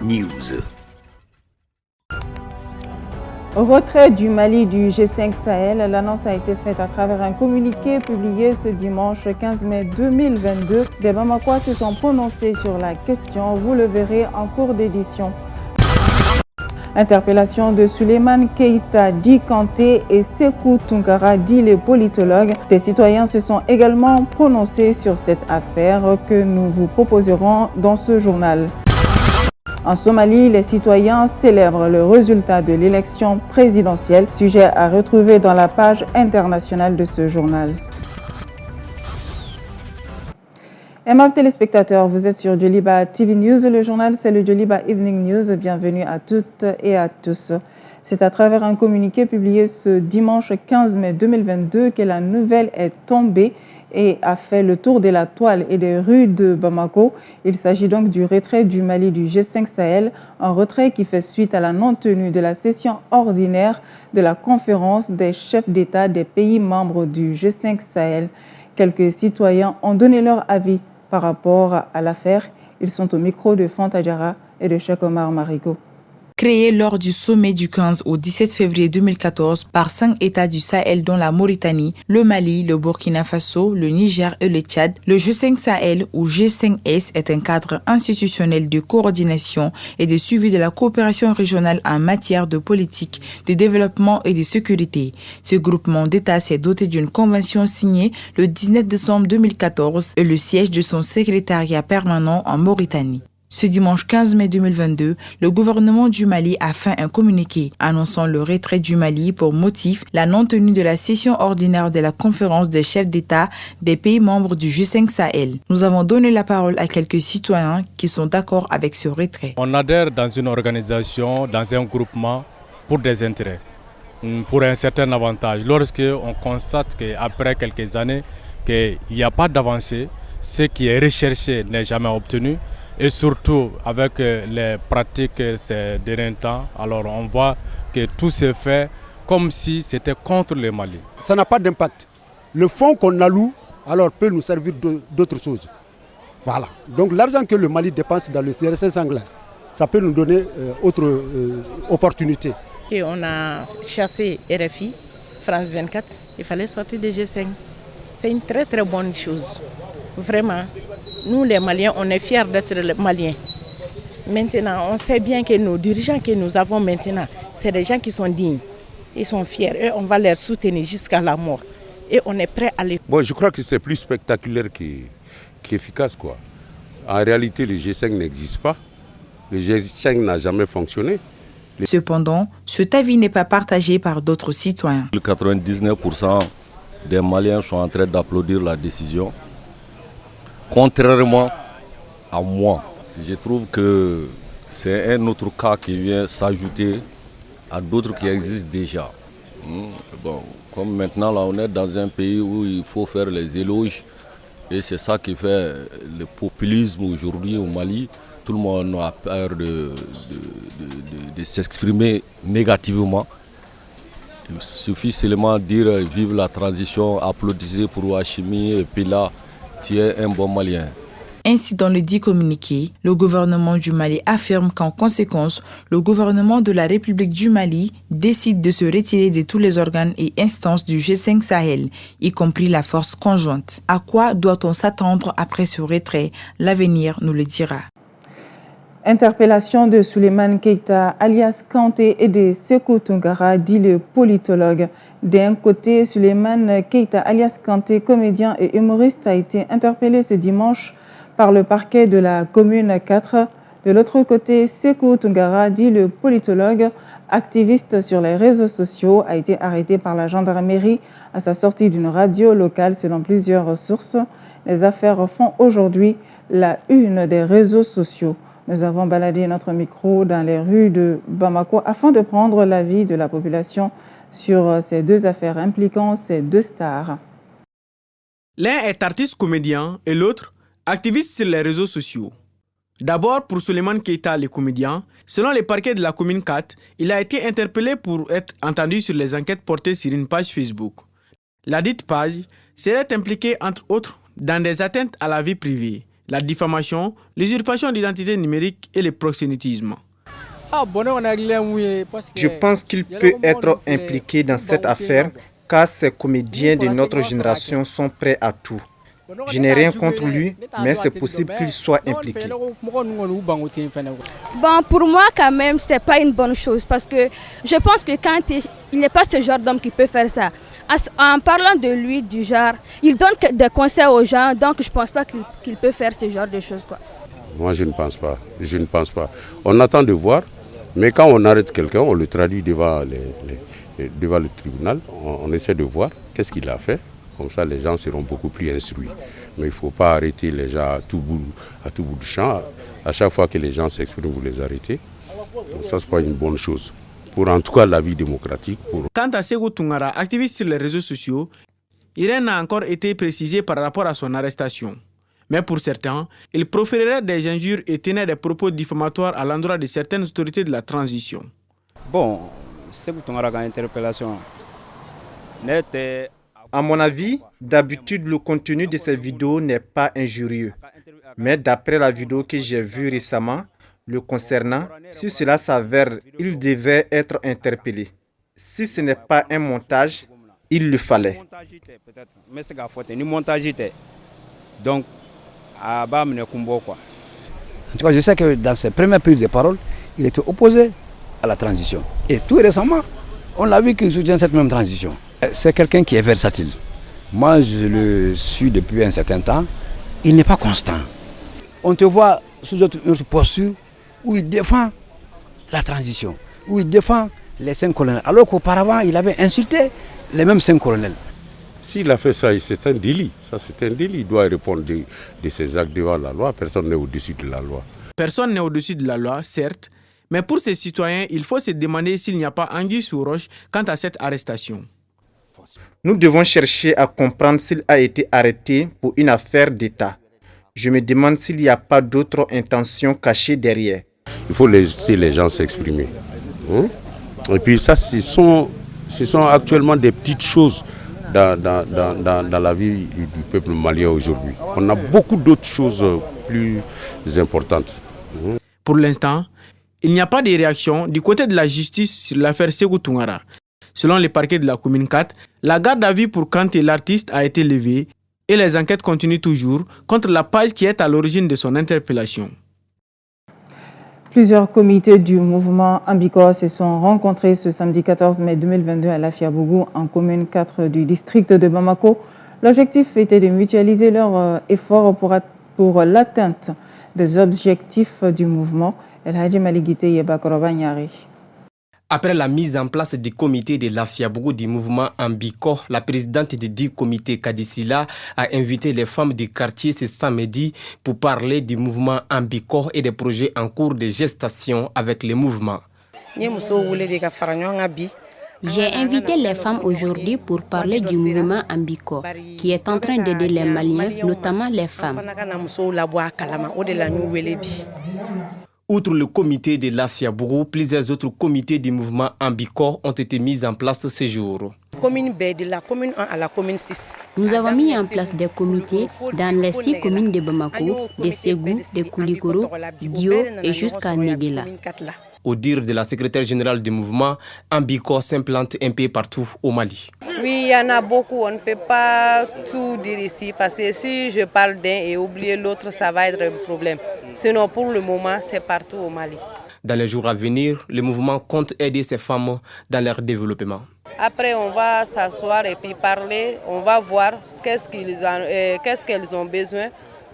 News. Au retrait du Mali du G5 Sahel, l'annonce a été faite à travers un communiqué publié ce dimanche 15 mai 2022. Des Bamakois se sont prononcés sur la question, vous le verrez en cours d'édition. Interpellation de Souleymane Keïta dit Kanté et Sékou Tounkara dit les politologues. Des citoyens se sont également prononcés sur cette affaire que nous vous proposerons dans ce journal. En Somalie, les citoyens célèbrent le résultat de l'élection présidentielle, sujet à retrouver dans la page internationale de ce journal. Aimable téléspectateurs, vous êtes sur Djoliba TV News. Le journal, c'est le Djoliba Evening News. Bienvenue à toutes et à tous. C'est à travers un communiqué publié ce dimanche 15 mai 2022 que la nouvelle est tombée et a fait le tour de la toile et des rues de Bamako. Il s'agit donc du retrait du Mali du G5 Sahel, un retrait qui fait suite à la non-tenue de la session ordinaire de la conférence des chefs d'État des pays membres du G5 Sahel. Quelques citoyens ont donné leur avis par rapport à l'affaire. Ils sont au micro de Fanta Diarra et de Cheikh Omar Marigo. Créé lors du sommet du 15 au 17 février 2014 par 5 États du Sahel dont la Mauritanie, le Mali, le Burkina Faso, le Niger et le Tchad, le G5 Sahel ou G5S est un cadre institutionnel de coordination et de suivi de la coopération régionale en matière de politique, de développement et de sécurité. Ce groupement d'États s'est doté d'une convention signée le 19 décembre 2014 et le siège de son secrétariat permanent en Mauritanie. Ce dimanche 15 mai 2022, le gouvernement du Mali a fait un communiqué annonçant le retrait du Mali pour motif la non-tenue de la session ordinaire de la conférence des chefs d'État des pays membres du G5 Sahel. Nous avons donné la parole à quelques citoyens qui sont d'accord avec ce retrait. On adhère dans une organisation, dans un groupement pour des intérêts, pour un certain avantage. Lorsqu'on constate qu'après quelques années qu'il n'y a pas d'avancée, ce qui est recherché n'est jamais obtenu. Et surtout avec les pratiques ces derniers temps, alors on voit que tout se fait comme si c'était contre le Mali. Ça n'a pas d'impact. Le fonds qu'on alloue alors peut nous servir d'autres choses. Voilà. Donc l'argent que le Mali dépense dans le CRS anglais, ça peut nous donner autre opportunité. Et on a chassé RFI, France 24, il fallait sortir des G5. C'est une très très bonne chose. Vraiment. Nous les Maliens, on est fiers d'être Maliens. Maintenant, on sait bien que nos dirigeants que nous avons maintenant, c'est des gens qui sont dignes. Ils sont fiers et on va les soutenir jusqu'à la mort. Et on est prêt à les... Bon, je crois que c'est plus spectaculaire qu'efficace, quoi. En réalité, le G5 n'existe pas. Le G5 n'a jamais fonctionné. Cependant, cet avis n'est pas partagé par d'autres citoyens. 99% des Maliens sont en train d'applaudir la décision. Contrairement à moi, je trouve que c'est un autre cas qui vient s'ajouter à d'autres qui existent déjà. Bon, comme maintenant, là, on est dans un pays où il faut faire les éloges et c'est ça qui fait le populisme aujourd'hui au Mali. Tout le monde a peur de s'exprimer négativement. Il suffit seulement de dire vive la transition, applaudissez pour Ouachimi et puis là, tu es un bon Malien. Ainsi, dans le dit communiqué, le gouvernement du Mali affirme qu'en conséquence, le gouvernement de la République du Mali décide de se retirer de tous les organes et instances du G5 Sahel, y compris la force conjointe. À quoi doit-on s'attendre après ce retrait? L'avenir nous le dira. Interpellation de Souleymane Keïta alias Kanté et de Sékou Tounkara, dit le politologue. D'un côté, Souleymane Keïta alias Kanté, comédien et humoriste, a été interpellé ce dimanche par le parquet de la commune 4. De l'autre côté, Sékou Tounkara, dit le politologue, activiste sur les réseaux sociaux, a été arrêté par la gendarmerie à sa sortie d'une radio locale selon plusieurs sources. Les affaires font aujourd'hui la une des réseaux sociaux. Nous avons baladé notre micro dans les rues de Bamako afin de prendre l'avis de la population sur ces deux affaires impliquant ces deux stars. L'un est artiste-comédien et l'autre activiste sur les réseaux sociaux. D'abord, pour Souleymane Keïta, le comédien, selon les parquets de la commune 4, il a été interpellé pour être entendu sur les enquêtes portées sur une page Facebook. La dite page serait impliquée, entre autres, dans des atteintes à la vie privée, la diffamation, l'usurpation d'identité numérique et le proxénétisme. Je pense qu'il peut être impliqué dans cette affaire car ces comédiens de notre génération sont prêts à tout. Je n'ai rien contre lui, mais c'est possible qu'il soit impliqué. Bon, pour moi, quand même, ce n'est pas une bonne chose parce que je pense que quand il n'est pas ce genre d'homme qui peut faire ça. En parlant de lui, du genre, il donne des conseils aux gens, donc je ne pense pas qu'il peut faire ce genre de choses, quoi. Moi, je ne pense pas. Je ne pense pas. On attend de voir, mais quand on arrête quelqu'un, on le traduit devant le tribunal, on essaie de voir qu'est-ce qu'il a fait. Comme ça, les gens seront beaucoup plus instruits. Mais il ne faut pas arrêter les gens à tout bout du champ. À chaque fois que les gens s'expriment, vous les arrêtez. Donc ça, ce n'est pas une bonne chose. Pour en tout cas la vie démocratique. Quant à Ségou Toungara, activiste sur les réseaux sociaux, rien n'a encore été précisé par rapport à son arrestation. Mais pour certains, il proférerait des injures et tenait des propos diffamatoires à l'endroit de certaines autorités de la transition. Bon, Ségou Toungara a une interpellation. À mon avis, d'habitude, le contenu de ces vidéos n'est pas injurieux. Mais d'après la vidéo que j'ai vue récemment, le concernant, si cela s'avère, il devait être interpellé. Si ce n'est pas un montage, il le fallait. Donc, en tout cas, je sais que dans ses premières prises de parole, il était opposé à la transition. Et tout récemment, on l'a vu qu'il soutient cette même transition. C'est quelqu'un qui est versatile. Moi, je le suis depuis un certain temps. Il n'est pas constant. On te voit sous une posture où il défend la transition, où il défend les 5 colonels, alors qu'auparavant, il avait insulté les mêmes 5 colonels. S'il a fait ça, c'est un délit. Ça, c'est un délit. Il doit répondre de ses actes devant la loi. Personne n'est au-dessus de la loi. Personne n'est au-dessus de la loi, certes, mais pour ces citoyens, il faut se demander s'il n'y a pas anguille sous roche quant à cette arrestation. Nous devons chercher à comprendre s'il a été arrêté pour une affaire d'État. Je me demande s'il n'y a pas d'autres intentions cachées derrière. Il faut laisser les gens s'exprimer. Et puis ça, ce sont actuellement des petites choses dans la vie du peuple malien aujourd'hui. On a beaucoup d'autres choses plus importantes. Pour l'instant, il n'y a pas de réaction du côté de la justice sur l'affaire Ségou Toungara. Selon les parquets de la commune 4, la garde à vue pour Kanté l'artiste a été levée et les enquêtes continuent toujours contre la page qui est à l'origine de son interpellation. Plusieurs comités du mouvement Ambikor se sont rencontrés ce samedi 14 mai 2022 à Lafiabougou, en commune 4 du district de Bamako. L'objectif était de mutualiser leurs efforts pour l'atteinte des objectifs du mouvement. El Hadji Maligite Yebakoroba Nyari. Après la mise en place du comité de Lafiabougou du mouvement Ambikor, la présidente du dit comité Kadisila a invité les femmes du quartier ce samedi pour parler du mouvement Ambikor et des projets en cours de gestation avec le mouvement. J'ai invité les femmes aujourd'hui pour parler du mouvement Ambikor qui est en train d'aider les Maliens, notamment les femmes. Outre le comité de Lafiabougou, plusieurs autres comités du mouvement Ambikor ont été mis en place ce jour. De la commune 1 à la commune 6. Nous avons mis en place des comités dans les 6 communes de Bamako, de Ségou, de Koulikoro, Dio et jusqu'à Néguéla. Au dire de la secrétaire générale du mouvement, Ambikor s'implante un peu partout au Mali. Oui, il y en a beaucoup. On ne peut pas tout dire ici parce que si je parle d'un et oublier l'autre, ça va être un problème. Sinon, pour le moment, c'est partout au Mali. Dans les jours à venir, le mouvement compte aider ces femmes dans leur développement. Après, on va s'asseoir et puis parler. On va voir qu'est-ce qu'elles ont besoin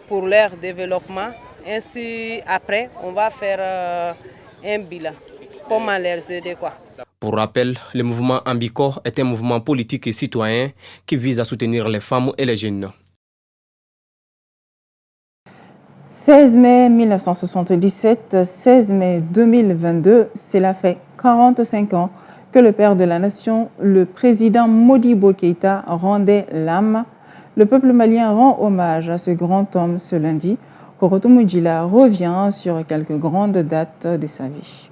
pour leur développement. Ainsi, après, on va faire un bilan. Comment les aider, quoi. Pour rappel, le mouvement Ambikor est un mouvement politique et citoyen qui vise à soutenir les femmes et les jeunes. 16 mai 1977, 16 mai 2022, cela fait 45 ans que le père de la nation, le président Modibo Keïta, rendait l'âme. Le peuple malien rend hommage à ce grand homme ce lundi. Koroto Mujila revient sur quelques grandes dates de sa vie.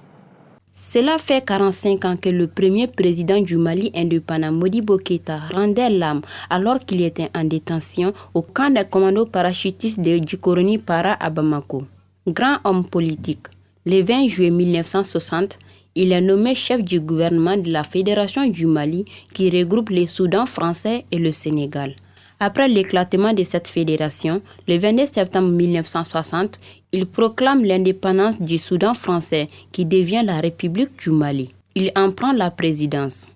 Cela fait 45 ans que le premier président du Mali indépendant, Modibo Keïta, rendait l'âme alors qu'il était en détention au camp des commandos parachutistes de Djikoroni Para à Bamako. Grand homme politique, le 20 juillet 1960, il est nommé chef du gouvernement de la Fédération du Mali qui regroupe les Soudans français et le Sénégal. Après l'éclatement de cette fédération, le 22 septembre 1960, il proclame l'indépendance du Soudan français qui devient la République du Mali. Il en prend la présidence.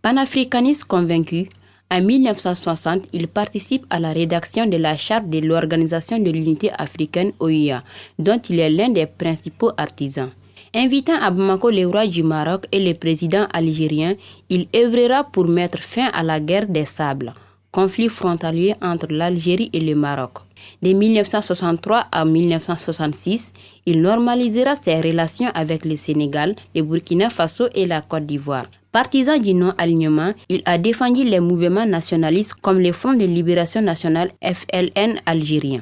Panafricaniste convaincu, en 1960, il participe à la rédaction de la charte de l'Organisation de l'Unité africaine OUA, dont il est l'un des principaux artisans. Invitant à Bamako les rois du Maroc et les présidents algériens, il œuvrera pour mettre fin à la guerre des sables, conflit frontalier entre l'Algérie et le Maroc. De 1963 à 1966, il normalisera ses relations avec le Sénégal, le Burkina Faso et la Côte d'Ivoire. Partisan du non-alignement, il a défendu les mouvements nationalistes comme le Front de Libération Nationale FLN algérien.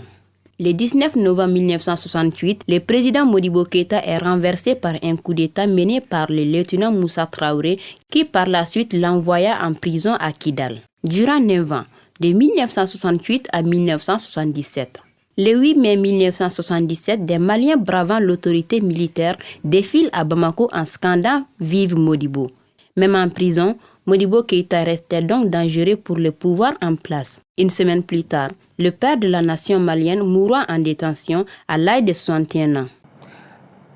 Le 19 novembre 1968, le président Modibo Keïta est renversé par un coup d'État mené par le lieutenant Moussa Traoré qui par la suite l'envoya en prison à Kidal. Durant 9 ans, de 1968 à 1977. Le 8 mai 1977, des Maliens bravant l'autorité militaire défilent à Bamako en scandant « Vive Modibo ». Même en prison, Modibo Keïta restait donc dangereux pour le pouvoir en place. Une semaine plus tard, le père de la nation malienne mourra en détention à l'âge de 61 ans.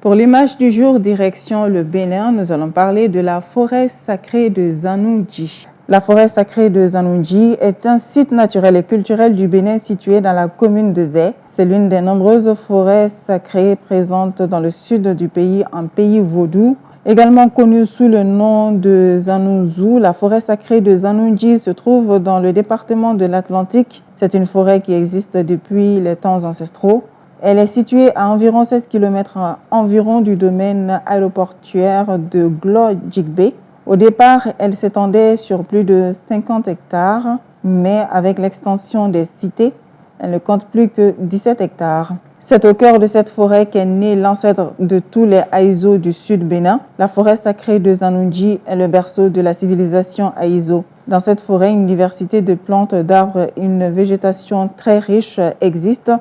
Pour l'image du jour, direction le Bénin, nous allons parler de la forêt sacrée de Zanoundji. La forêt sacrée de Zanoundji est un site naturel et culturel du Bénin situé dans la commune de Zé. C'est l'une des nombreuses forêts sacrées présentes dans le sud du pays, en pays vaudou. Également connue sous le nom de Zanouzou, la forêt sacrée de Zanoundji se trouve dans le département de l'Atlantique. C'est une forêt qui existe depuis les temps ancestraux. Elle est située à environ 16 km environ du domaine aéroportuaire de Glo-Djigbe. Au départ, elle s'étendait sur plus de 50 hectares, mais avec l'extension des cités, elle ne compte plus que 17 hectares. C'est au cœur de cette forêt qu'est né l'ancêtre de tous les Aïzo du sud Bénin. La forêt sacrée de Zanoundji est le berceau de la civilisation Aïzo. Dans cette forêt, une diversité de plantes, d'arbres et une végétation très riche existe,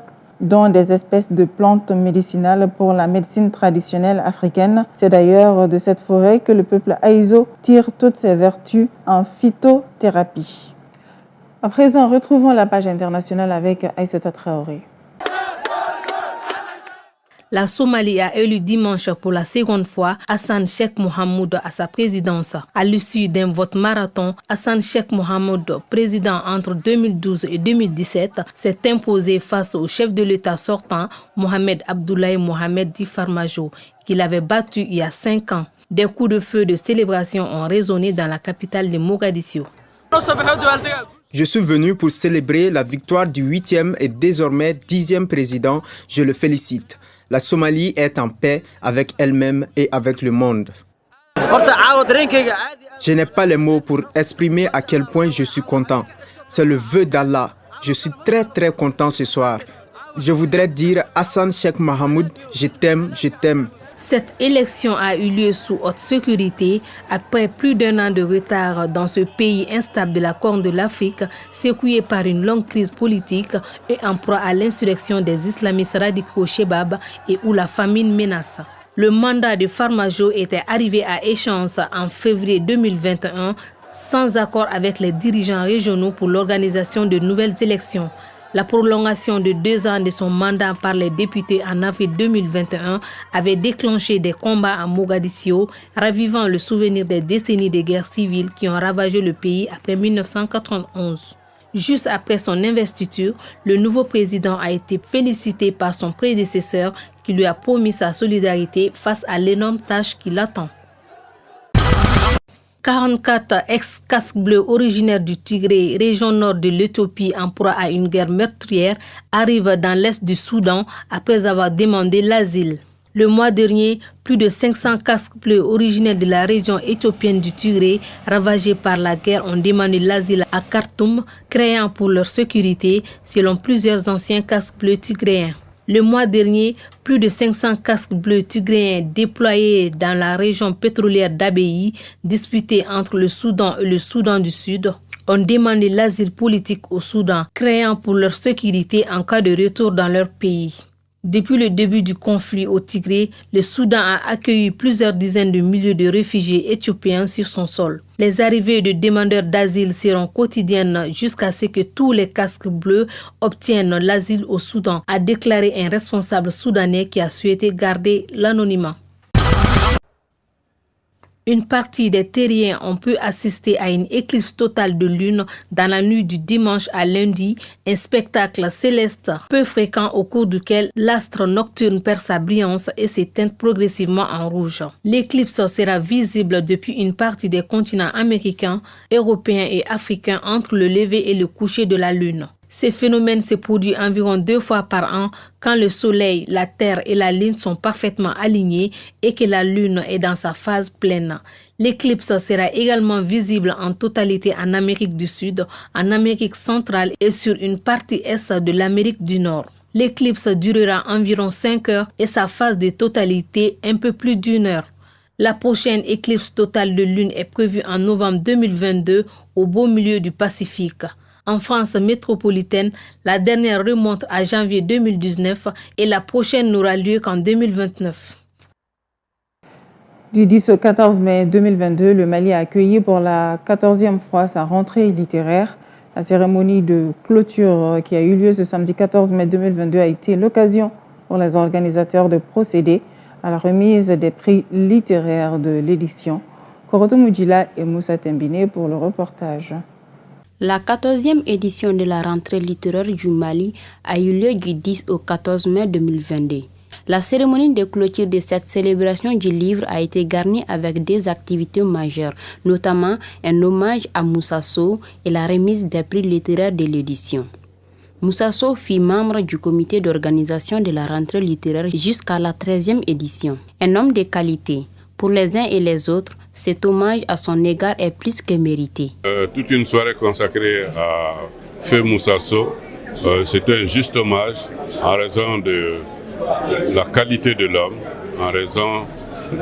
dont des espèces de plantes médicinales pour la médecine traditionnelle africaine. C'est d'ailleurs de cette forêt que le peuple Aïzo tire toutes ses vertus en phytothérapie. À présent, retrouvons la page internationale avec Aïssata Traoré. La Somalie a élu dimanche pour la seconde fois Hassan Sheikh Mohamud à sa présidence. À l'issue d'un vote marathon, Hassan Sheikh Mohamud, président entre 2012 et 2017, s'est imposé face au chef de l'État sortant, Mohamed Abdoulaye Mohamed Di Farmajo, qu'il avait battu il y a 5 ans. Des coups de feu de célébration ont résonné dans la capitale de Mogadiscio. Je suis venu pour célébrer la victoire du 8e et désormais 10e président. Je le félicite. La Somalie est en paix avec elle-même et avec le monde. Je n'ai pas les mots pour exprimer à quel point je suis content. C'est le vœu d'Allah. Je suis très content ce soir. Je voudrais dire Hassan Sheikh Mohamud, je t'aime, je t'aime. Cette élection a eu lieu sous haute sécurité après plus d'1 an de retard dans ce pays instable de la Corne de l'Afrique, secoué par une longue crise politique et en proie à l'insurrection des islamistes radicaux Chebab et où la famine menace. Le mandat de Farmajo était arrivé à échéance en février 2021 sans accord avec les dirigeants régionaux pour l'organisation de nouvelles élections. La prolongation de 2 ans de son mandat par les députés en avril 2021 avait déclenché des combats à Mogadiscio, ravivant le souvenir des décennies de guerre civile qui ont ravagé le pays après 1991. Juste après son investiture, le nouveau président a été félicité par son prédécesseur qui lui a promis sa solidarité face à l'énorme tâche qui l'attend. 44 ex-casques bleus originaires du Tigré, région nord de l'Éthiopie en proie à une guerre meurtrière, arrivent dans l'est du Soudan après avoir demandé l'asile. Le mois dernier, plus de 500 casques bleus originaires de la région éthiopienne du Tigré, ravagés par la guerre, ont demandé l'asile à Khartoum, craignant pour leur sécurité, selon plusieurs anciens casques bleus tigréens. Le mois dernier, plus de 500 casques bleus tigréens déployés dans la région pétrolière d'Abéi, disputée entre le Soudan et le Soudan du Sud, ont demandé l'asile politique au Soudan, créant pour leur sécurité en cas de retour dans leur pays. Depuis le début du conflit au Tigré, le Soudan a accueilli plusieurs dizaines de milliers de réfugiés éthiopiens sur son sol. Les arrivées de demandeurs d'asile seront quotidiennes jusqu'à ce que tous les casques bleus obtiennent l'asile au Soudan, a déclaré un responsable soudanais qui a souhaité garder l'anonymat. Une partie des terriens ont pu assister à une éclipse totale de lune dans la nuit du dimanche à lundi, un spectacle céleste peu fréquent au cours duquel l'astre nocturne perd sa brillance et s'éteint progressivement en rouge. L'éclipse sera visible depuis une partie des continents américains, européens et africains entre le lever et le coucher de la lune. Ces phénomènes se produisent environ 2 fois par an quand le Soleil, la Terre et la Lune sont parfaitement alignés et que la Lune est dans sa phase pleine. L'éclipse sera également visible en totalité en Amérique du Sud, en Amérique centrale et sur une partie est de l'Amérique du Nord. L'éclipse durera environ 5 heures et sa phase de totalité un peu plus d'1 heure. La prochaine éclipse totale de lune est prévue en novembre 2022 au beau milieu du Pacifique. En France métropolitaine, la dernière remonte à janvier 2019 et la prochaine n'aura lieu qu'en 2029. Du 10 au 14 mai 2022, le Mali a accueilli pour la 14e fois sa rentrée littéraire. La cérémonie de clôture qui a eu lieu ce samedi 14 mai 2022 a été l'occasion pour les organisateurs de procéder à la remise des prix littéraires de l'édition. Koroto Moudjila et Moussa Tembine pour le reportage. La 14e édition de la rentrée littéraire du Mali a eu lieu du 10 au 14 mai 2022. La cérémonie de clôture de cette célébration du livre a été garnie avec des activités majeures, notamment un hommage à Moussa Sow et la remise des prix littéraires de l'édition. Moussa Sow fut membre du comité d'organisation de la rentrée littéraire jusqu'à la 13e édition. Un homme de qualité. Pour les uns et les autres, cet hommage à son égard est plus que mérité. Toute une soirée consacrée à Feu Moussa Sow, c'est un juste hommage en raison de la qualité de l'homme, en raison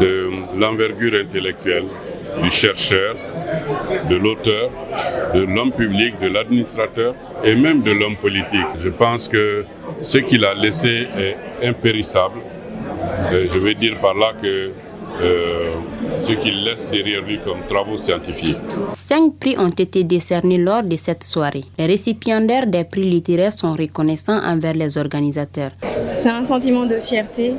de l'envergure intellectuelle du chercheur, de l'auteur, de l'homme public, de l'administrateur et même de l'homme politique. Je pense que ce qu'il a laissé est impérissable. Je veux dire par là que ce qu'il laisse derrière lui comme travaux scientifiques. 5 prix ont été décernés lors de cette soirée. Les récipiendaires des prix littéraires sont reconnaissants envers les organisateurs. C'est un sentiment de fierté,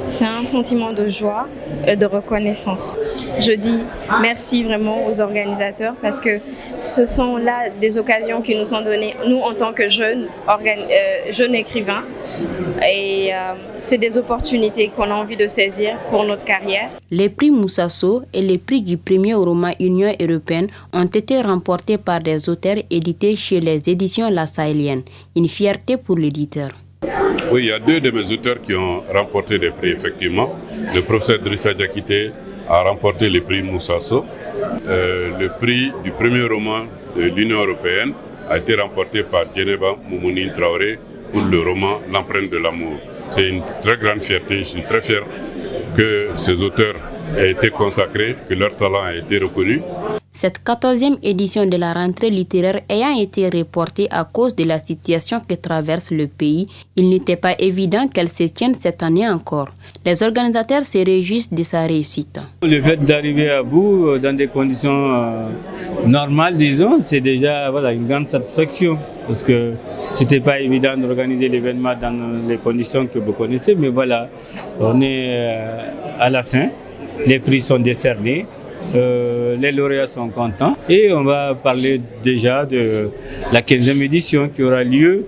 c'est un sentiment de joie et de reconnaissance. Je dis merci vraiment aux organisateurs parce que ce sont là des occasions qui nous sont données, nous en tant que jeunes écrivains. Et c'est des opportunités qu'on a envie de saisir pour notre carrière. Les prix Moussa Sow et les prix du premier roman Union européenne ont été remportés par des auteurs édités chez les éditions La Sahélienne. Une fierté pour l'éditeur. Oui, il y a 2 de mes auteurs qui ont remporté des prix, effectivement. Le professeur Drissa Diakité a remporté le prix Moussa Sow. Le prix du premier roman de l'Union européenne a été remporté par Djeneba Moumouni Traoré pour le roman L'empreinte de l'amour. C'est une très grande fierté, je suis très fier que ces auteurs aient été consacrés, que leur talent a été reconnu. Cette 14e édition de la rentrée littéraire ayant été reportée à cause de la situation que traverse le pays, il n'était pas évident qu'elle se tienne cette année encore. Les organisateurs se réjouissent de sa réussite. Le fait d'arriver à bout dans des conditions normales, disons, c'est déjà une grande satisfaction. Parce que c'était pas évident d'organiser l'événement dans les conditions que vous connaissez, mais voilà, on est à la fin, les prix sont décernés. Les lauréats sont contents et on va parler déjà de la 15e édition qui aura lieu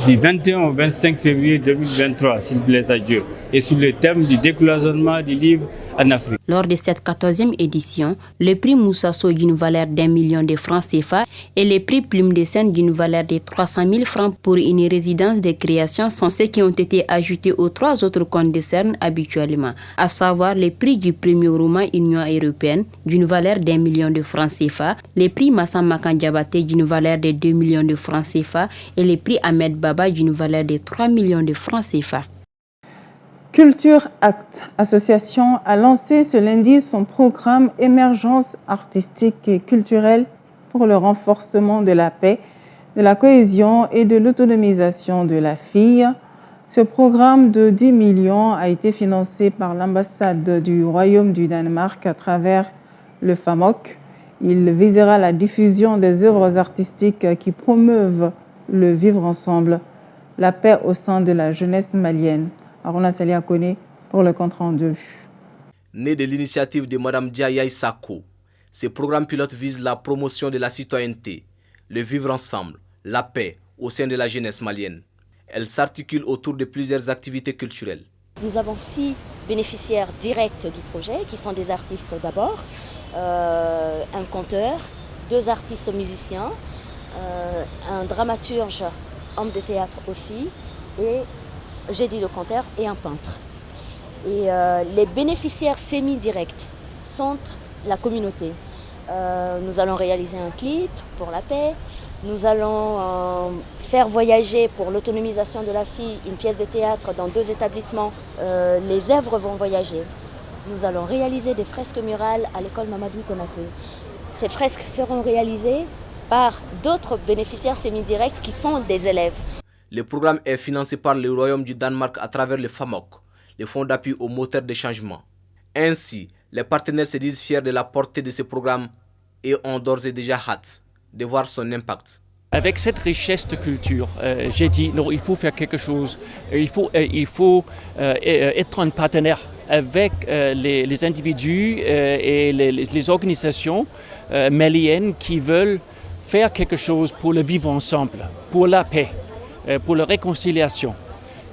du 21 au 25 février 2023, s'il plaît à Dieu. Et sur le thème du décloisonnement du livre en Afrique. Lors de cette 14e édition, le prix Moussasso d'une valeur d'1 million de francs CFA et le prix Plume de Scène d'une valeur de 300 000 francs pour une résidence de création sont ceux qui ont été ajoutés aux 3 autres qu'on décerne habituellement, à savoir le prix du premier roman Union européenne d'une valeur d'1 million de francs CFA, le prix Massa Makan Diabaté d'une valeur de 2 millions de francs CFA et le prix Ahmed Baba d'une valeur de 3 millions de francs CFA. Culture Act Association a lancé ce lundi son programme Émergence artistique et culturelle pour le renforcement de la paix, de la cohésion et de l'autonomisation de la fille. Ce programme de 10 millions a été financé par l'ambassade du Royaume du Danemark à travers le FAMOC. Il visera la diffusion des œuvres artistiques qui promeuvent le vivre ensemble, la paix au sein de la jeunesse malienne. Arona Salia Kone pour le compte rendu. Né de l'initiative de Mme Diaye Sako, ce programme pilote vise la promotion de la citoyenneté, le vivre ensemble, la paix au sein de la jeunesse malienne. Elle s'articule autour de plusieurs activités culturelles. Nous avons 6 bénéficiaires directs du projet qui sont des artistes d'abord, un conteur, 2 artistes musiciens, un dramaturge, homme de théâtre aussi, et j'ai dit le conteur et un peintre. Et les bénéficiaires semi-directs sont la communauté. Nous allons réaliser un clip pour la paix. Nous allons faire voyager pour l'autonomisation de la fille une pièce de théâtre dans 2 établissements. Les œuvres vont voyager. Nous allons réaliser des fresques murales à l'école Mamadou Konaté. Ces fresques seront réalisées par d'autres bénéficiaires semi-directs qui sont des élèves. Le programme est financé par le Royaume du Danemark à travers le FAMOC, le Fonds d'appui aux moteurs de changement. Ainsi, les partenaires se disent fiers de la portée de ce programme et ont d'ores et déjà hâte de voir son impact. Avec cette richesse de culture, j'ai dit non, il faut faire quelque chose. Il faut être un partenaire avec les individus et les organisations maliennes qui veulent faire quelque chose pour le vivre ensemble, pour la paix, pour la réconciliation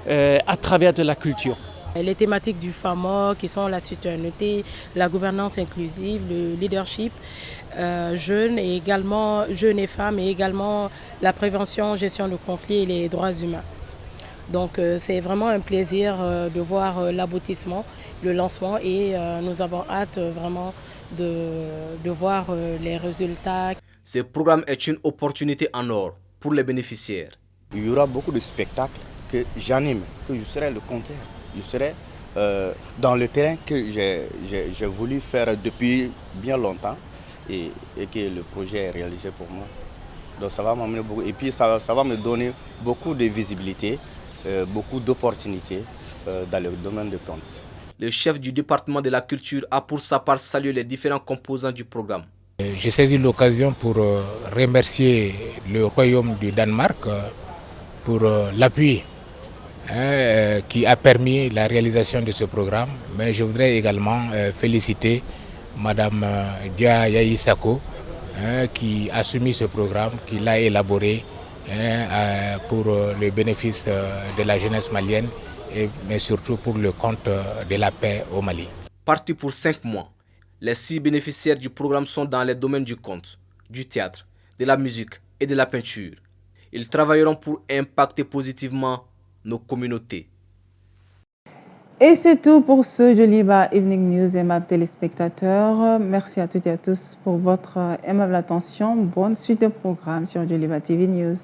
à travers de la culture. Les thématiques du FAMOC qui sont la citoyenneté, la gouvernance inclusive, le leadership, jeunes et femmes, et également la prévention, gestion de conflits et les droits humains. Donc c'est vraiment un plaisir de voir l'aboutissement, le lancement, et nous avons hâte vraiment de voir les résultats. Ce programme est une opportunité en or pour les bénéficiaires. Il y aura beaucoup de spectacles que j'anime, que je serai le conteur. Je serai dans le terrain que j'ai voulu faire depuis bien longtemps et que le projet est réalisé pour moi. Donc ça va m'amener beaucoup, et puis ça va me donner beaucoup de visibilité, beaucoup d'opportunités dans le domaine de compte. Le chef du département de la culture a pour sa part salué les différents composants du programme. J'ai saisi l'occasion pour remercier le Royaume du Danemark pour l'appui qui a permis la réalisation de ce programme. Mais je voudrais également féliciter Mme Diaye Sako qui a soumis ce programme, qui l'a élaboré pour le bénéfice de la jeunesse malienne, mais surtout pour le compte de la paix au Mali. Parti pour 5 mois, les 6 bénéficiaires du programme sont dans les domaines du conte, du théâtre, de la musique et de la peinture. Ils travailleront pour impacter positivement nos communautés. Et c'est tout pour ce Joliba Evening News, aimables téléspectateurs. Merci à toutes et à tous pour votre aimable attention. Bonne suite de programme sur Joliba TV News.